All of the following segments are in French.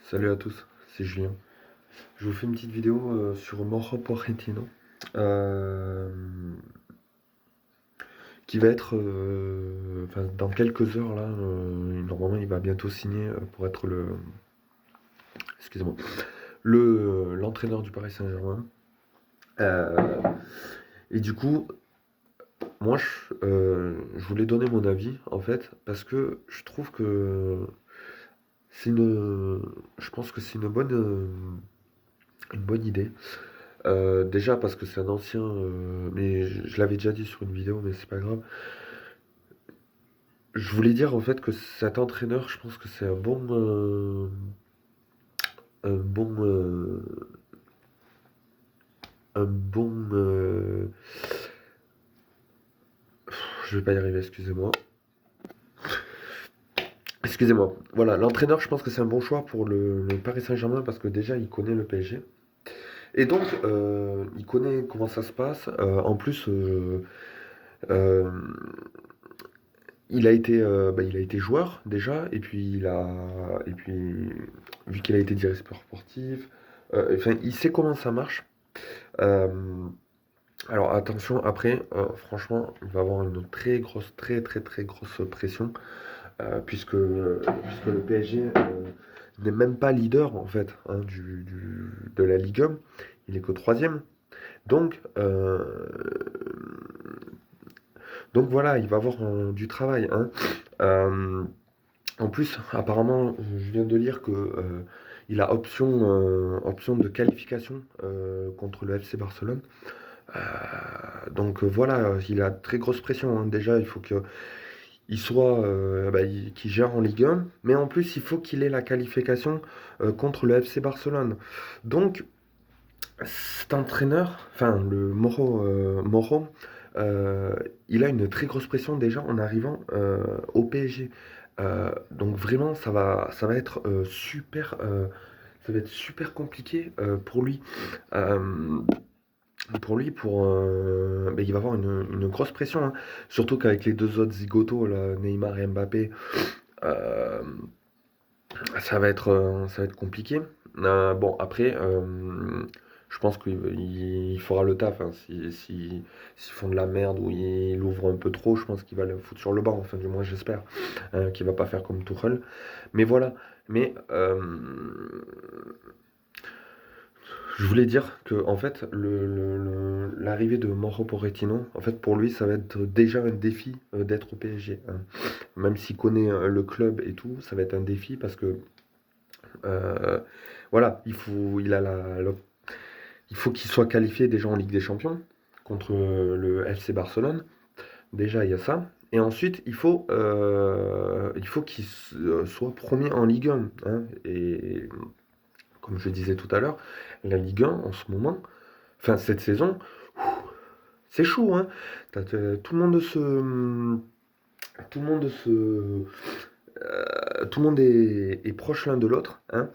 Salut à tous, c'est Julien. Je vous fais une petite vidéo sur Mauro Pochettino, euh, qui va être, enfin, dans quelques heures là, normalement il va bientôt signer pour être excusez-moi, l'entraîneur du Paris Saint-Germain. Euh, et du coup, moi je voulais donner mon avis en fait, parce que je trouve que c'est je pense que c'est une bonne idée. Déjà parce que c'est un ancien, mais je l'avais déjà dit sur une vidéo, mais c'est pas grave. Je voulais dire en fait que cet entraîneur, je pense que c'est un bon, un bon, je vais pas y arriver, excusez-moi. Excusez-moi. Voilà, l'entraîneur, je pense que c'est un bon choix pour le Paris Saint-Germain parce que déjà il connaît le PSG. Et donc, il connaît comment ça se passe. En plus, euh, il a été joueur déjà, et puis vu qu'il a été directeur sportif, enfin, il sait comment ça marche. Euh, alors attention, après, franchement, il va avoir une très grosse, très très très grosse pression, puisque le PSG n'est même pas leader en fait hein, de la Ligue 1, il est que troisième. Donc, donc voilà, il va avoir du travail, hein. Euh, En plus, apparemment, je viens de lire que il a option de qualification contre le FC Barcelone. Donc voilà, il a très grosse pression, hein. Déjà, il faut qu'il soit, qu'il gère en Ligue 1, mais en plus, il faut qu'il ait la qualification contre le FC Barcelone. Donc, cet entraîneur, enfin le Moro, euh, il a une très grosse pression déjà en arrivant au PSG. Donc vraiment, ça va être ça va être super compliqué pour lui. Euh, il va avoir une grosse pression, hein. Surtout qu'avec les deux autres zigotos, là, Neymar et Mbappé, euh, ça va être compliqué. Bon, après, je pense qu'il fera le taf, hein. S'ils font de la merde ou il ouvre un peu trop, je pense qu'il va le foutre sur le banc. Enfin, du moins, j'espère. Qu'il va pas faire comme Tuchel. Mais voilà. Mais je voulais dire que, en fait, l'arrivée de Mauro Pochettino, en fait, pour lui, ça va être déjà un défi d'être au PSG, hein. Même s'il connaît le club et tout, ça va être un défi parce que euh, voilà, il faut qu'il soit qualifié déjà en Ligue des Champions contre le FC Barcelone. Déjà, il y a ça. Et ensuite, il faut qu'il soit premier en Ligue 1, hein. Et comme je disais tout à l'heure, la Ligue 1 en ce moment, enfin cette saison, c'est chaud, hein. Tout le monde tout le monde tout le monde est proche l'un de l'autre, hein.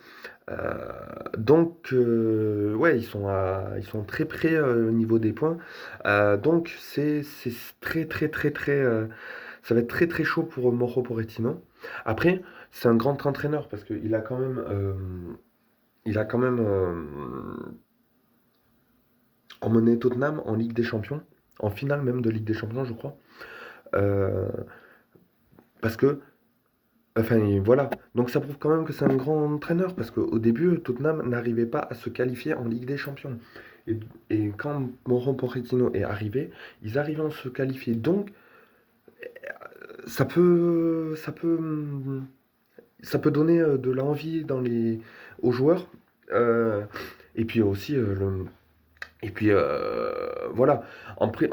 Donc, ouais, ils sont très près au niveau des points. Donc, c'est très, très, très, très. Ça va être très, très chaud pour Mauro Pochettino. Après, c'est un grand entraîneur parce qu'il a quand même, il a quand même emmené Tottenham en Ligue des Champions, en finale même de Ligue des Champions, je crois. Euh, Parce que enfin, et voilà. Donc ça prouve quand même que c'est un grand entraîneur, parce qu'au début, Tottenham n'arrivait pas à se qualifier en Ligue des Champions. Et, et quand Mauro Pochettino est arrivé, ils arrivaient à se qualifier. Donc ça peut, ça peut donner de l'envie aux joueurs. Euh, et puis aussi, et puis voilà. En plus,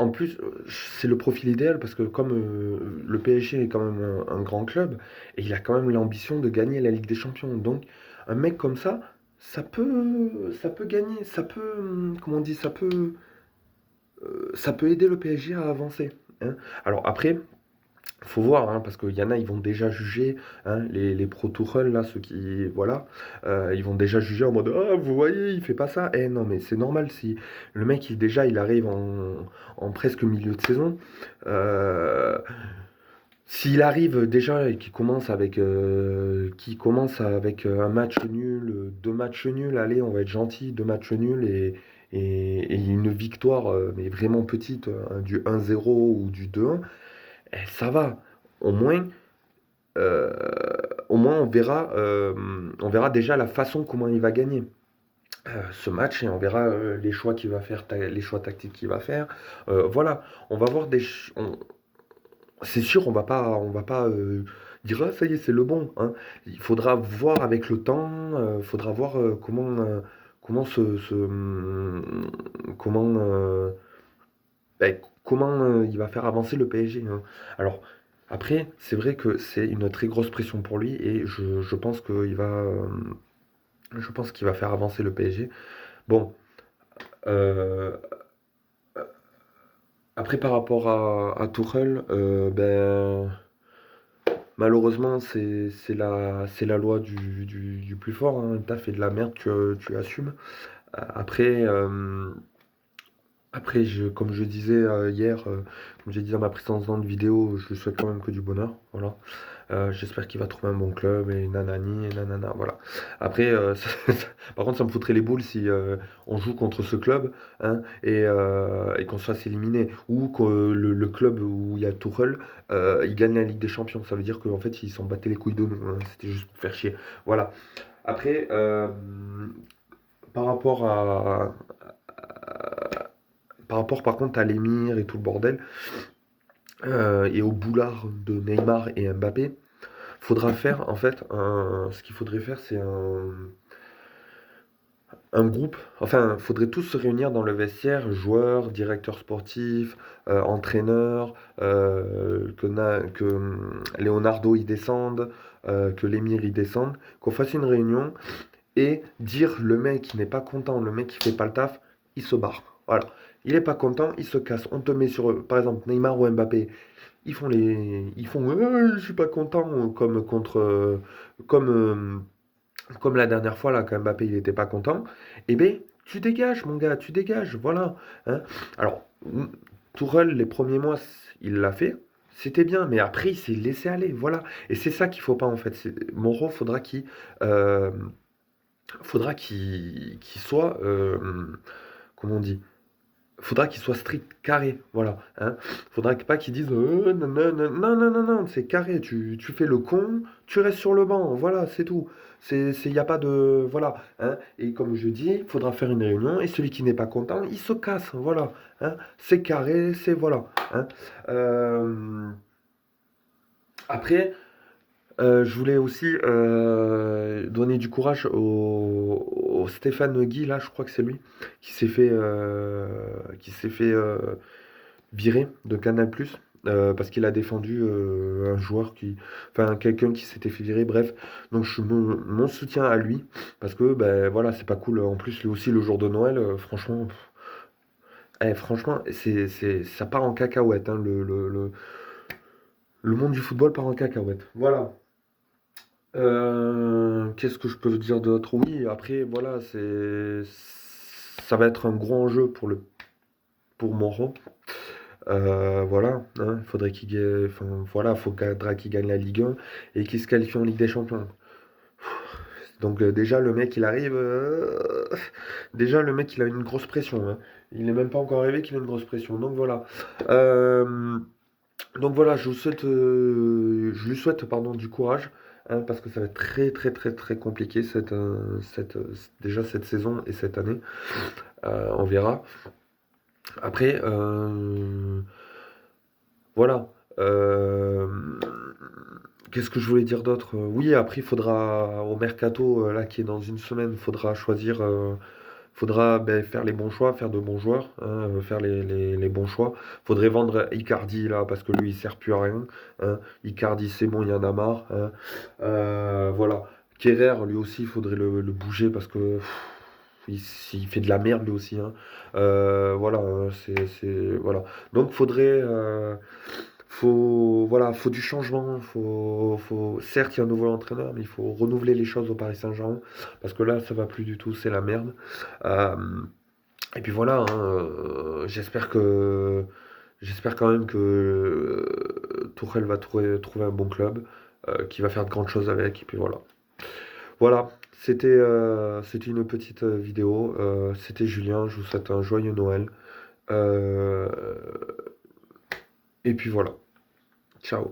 c'est le profil idéal parce que comme le PSG est quand même un grand club et il a quand même l'ambition de gagner la Ligue des Champions. Donc un mec comme ça peut gagner, comment on dit, ça peut aider le PSG à avancer, hein. Alors après, faut voir, hein, parce qu'il y en a, ils vont déjà juger, hein, les pro Tourelle, là, ceux qui, voilà, ils vont déjà juger en mode, ah, vous voyez, il fait pas ça. Eh non, mais c'est normal, si le mec, déjà, il arrive en presque milieu de saison, euh, S'il arrive déjà et qu'il commence avec un match nul, deux matchs nuls, allez, on va être gentil, deux matchs nuls et une victoire, mais vraiment petite, du 1-0 ou du 2-1, ça va. Au moins, euh, au moins on verra déjà la façon comment il va gagner ce match et on verra les choix qu'il va faire, les choix tactiques qu'il va faire. Voilà, on va voir c'est sûr, on va pas dire ah ça y est, c'est le bon, hein. Il faudra voir avec le temps, faudra voir comment comment comment il va faire avancer le PSG, hein. Alors après, c'est vrai que c'est une très grosse pression pour lui et je pense qu'il va faire avancer le PSG. Bon, euh, après par rapport à Tuchel, malheureusement, c'est la loi du plus fort, hein. Tu fait de la merde, tu assumes. Après, après comme je disais hier, comme j'ai dit dans ma précédente vidéo, je lui souhaite quand même que du bonheur. Voilà. J'espère qu'il va trouver un bon club et nanani et nanana. Voilà. Après, par contre, ça me foutrait les boules si on joue contre ce club, hein, et qu'on se fasse éliminer. Ou que le club où il y a Tourelle, il gagne la Ligue des Champions. Ça veut dire qu'en fait, ils s'en battaient les couilles de nous, hein. C'était juste pour faire chier. Voilà. Après, par rapport par rapport par contre à l'émir et tout le bordel, et au boulard de Neymar et Mbappé, faudra faire en fait ce qu'il faudrait faire, c'est un groupe. Enfin, faudrait tous se réunir dans le vestiaire, joueurs, directeurs sportifs, entraîneurs, que Leonardo y descende, que l'émir y descende, qu'on fasse une réunion et dire le mec qui n'est pas content, le mec qui fait pas le taf, il se barre. Voilà. Il est pas content, il se casse. On te met sur, par exemple, Neymar ou Mbappé. Ils font, je suis pas content, comme la dernière fois là, quand Mbappé il était pas content. Eh ben, tu dégages, mon gars, tu dégages, voilà, hein. Alors, Tourelle, les premiers mois, il l'a fait. C'était bien, mais après, il s'est laissé aller, voilà. Et c'est ça qu'il faut pas, en fait. Moreau, euh, faudra qu'il soit, comment on dit, faudra qu'il soit strict, carré, voilà, hein. Faudra pas qu'il dise non, non, non, non, non, non, non, c'est carré, tu fais le con, tu restes sur le banc, voilà, c'est tout. Y a pas de, voilà, hein. Et comme je dis, faudra faire une réunion et celui qui n'est pas content, il se casse, voilà, hein. C'est carré, c'est voilà, hein. Euh, Après, je voulais aussi donner du courage au Stéphane Guy, là, je crois que c'est lui, qui s'est fait viré de Canal+, parce qu'il a défendu un joueur enfin quelqu'un qui s'était fait virer, bref. Donc mon soutien à lui, parce que ben voilà, c'est pas cool. En plus, lui aussi le jour de Noël, franchement, franchement, ça part en cacahuète, hein, le monde du football part en cacahuète. Voilà. Qu'est-ce que je peux dire d'autre? Oui, après, voilà, ça va être un gros enjeu pour Moreau. Voilà, hein, il faudrait qu'il gagne, enfin, voilà, faudra qu'il gagne la Ligue 1 et qu'il se qualifie en Ligue des Champions. Donc déjà le mec il arrive, déjà le mec il a une grosse pression, hein. Il n'est même pas encore arrivé qu'il a une grosse pression. Donc voilà. Euh, donc voilà, je lui souhaite pardon du courage, hein, parce que ça va être très très très très compliqué déjà cette saison et cette année. On verra. Après, voilà. Qu'est-ce que je voulais dire d'autre? Oui, après, il faudra, au mercato, là, qui est dans une semaine, il faudra choisir, faudra ben, faire les bons choix, faire de bons joueurs, hein, faire les bons choix. Faudrait vendre Icardi, là, parce que lui, il sert plus à rien, hein. Icardi, c'est bon, il y en a marre, hein. Voilà. Kerrer, lui aussi, il faudrait le bouger, parce que il fait de la merde, lui aussi, hein. Voilà, hein, voilà. Donc, voilà, faut du changement, certes, il y a un nouveau entraîneur, mais il faut renouveler les choses au Paris Saint-Germain, parce que là, ça va plus du tout, c'est la merde. Euh, et puis voilà, hein, J'espère quand même que Tourelle va trouver un bon club, qui va faire de grandes choses avec, et puis voilà. Voilà, c'était une petite vidéo. C'était Julien, je vous souhaite un joyeux Noël. Euh, et puis voilà, ciao.